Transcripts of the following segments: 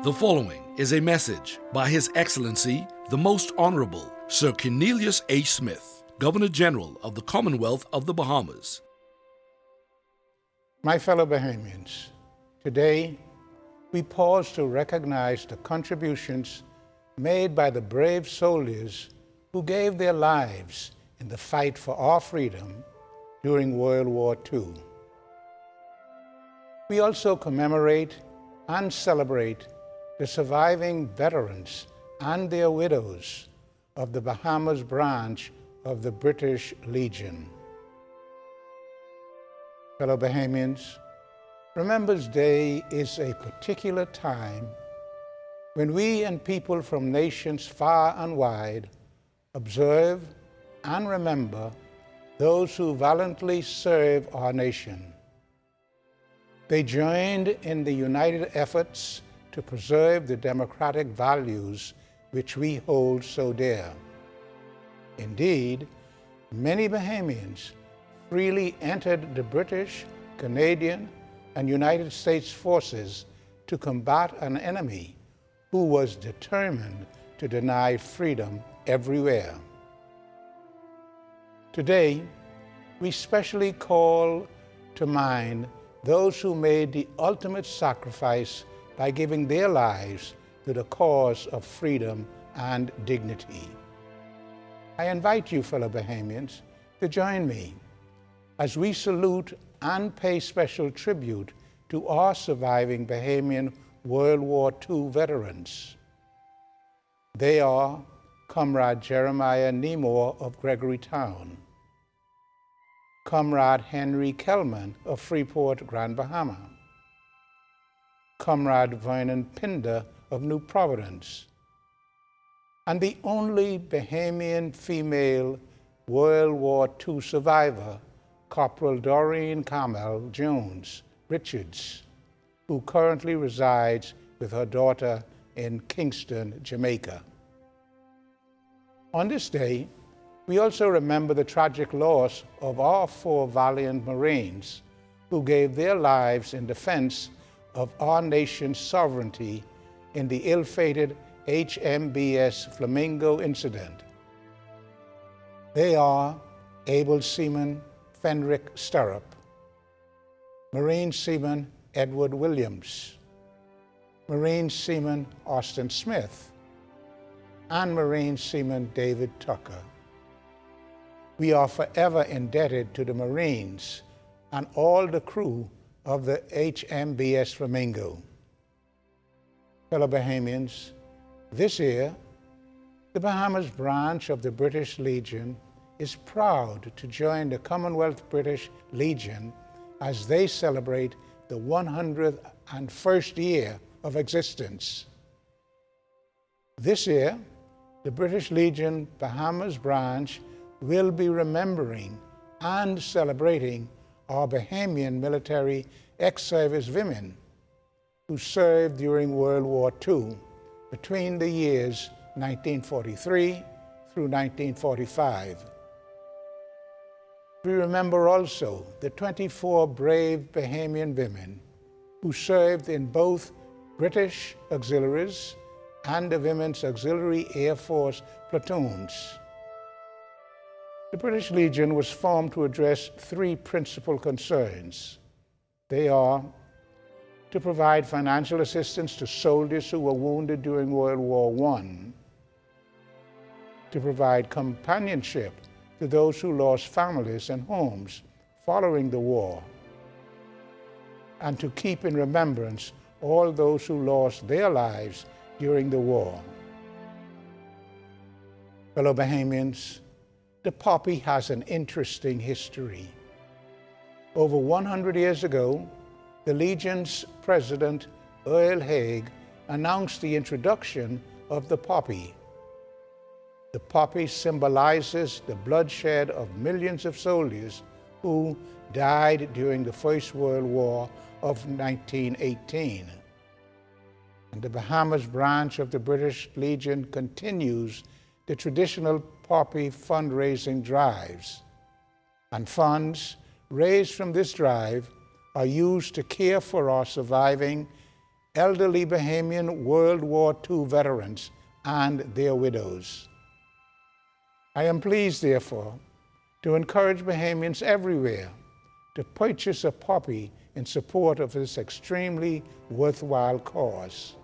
The following is a message by His Excellency, the Most Honorable Sir Cornelius H. Smith, Governor General of the Commonwealth of the Bahamas. My fellow Bahamians, today we pause to recognize the contributions made by the brave soldiers who gave their lives in the fight for our freedom during World War II. We also commemorate and celebrate the surviving veterans and their widows of the Bahamas branch of the British Legion. Fellow Bahamians, Remembrance Day is a particular time when we and people from nations far and wide observe and remember those who valiantly serve our nation. They joined in the united efforts to preserve the democratic values which we hold so dear. Indeed, many Bahamians freely entered the British, Canadian, and United States forces to combat an enemy who was determined to deny freedom everywhere. Today, we specially call to mind those who made the ultimate sacrifice by giving their lives to the cause of freedom and dignity. I invite you, fellow Bahamians, to join me as we salute and pay special tribute to our surviving Bahamian World War II veterans. They are Comrade Jeremiah Nemore of Gregorytown, Comrade Henry Kellman of Freeport, Grand Bahama, Comrade Vernon Pinder of New Providence, and the only Bahamian female World War II survivor, Corporal Doreen Carmel Jones Richards, who currently resides with her daughter in Kingston, Jamaica. On this day, we also remember the tragic loss of our 4 valiant Marines who gave their lives in defense of our nation's sovereignty in the ill-fated HMBS Flamingo incident. They are Able Seaman Fenric Stirrup, Marine Seaman Edward Williams, Marine Seaman Austin Smith, and Marine Seaman David Tucker. We are forever indebted to the Marines and all the crew of the HMBS Flamingo. Fellow Bahamians, this year, the Bahamas branch of the British Legion is proud to join the Commonwealth British Legion as they celebrate the 101st year of existence. This year, the British Legion Bahamas branch will be remembering and celebrating our Bahamian military ex-service women who served during World War II between the years 1943 through 1945. We remember also the 24 brave Bahamian women who served in both British auxiliaries and the Women's Auxiliary Air Force platoons. The British Legion was formed to address 3 principal concerns. They are to provide financial assistance to soldiers who were wounded during World War I, to provide companionship to those who lost families and homes following the war, and to keep in remembrance all those who lost their lives during the war. Fellow Bahamians, the poppy has an interesting history. Over 100 years ago, the Legion's president, Earl Haig, announced the introduction of the poppy. The poppy symbolizes the bloodshed of millions of soldiers who died during the First World War of 1918. And the Bahamas branch of the British Legion continues the traditional poppy fundraising drives. And funds raised from this drive are used to care for our surviving elderly Bahamian World War II veterans and their widows. I am pleased, therefore, to encourage Bahamians everywhere to purchase a poppy in support of this extremely worthwhile cause.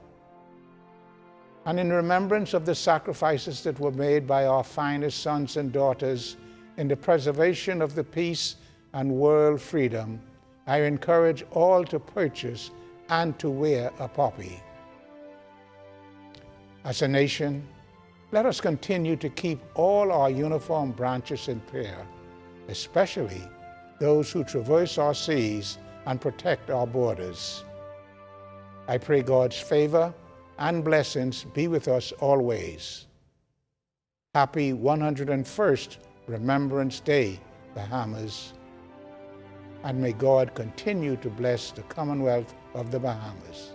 And in remembrance of the sacrifices that were made by our finest sons and daughters in the preservation of the peace and world freedom, I encourage all to purchase and to wear a poppy. As a nation, let us continue to keep all our uniformed branches in prayer, especially those who traverse our seas and protect our borders. I pray God's favor and blessings be with us always. Happy 101st Remembrance Day, Bahamas, and may God continue to bless the Commonwealth of the Bahamas.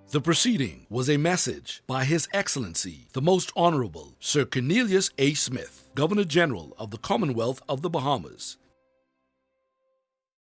The proceeding was a message by His Excellency, the Most Honorable Sir Cornelius A. Smith, Governor General of the Commonwealth of the Bahamas.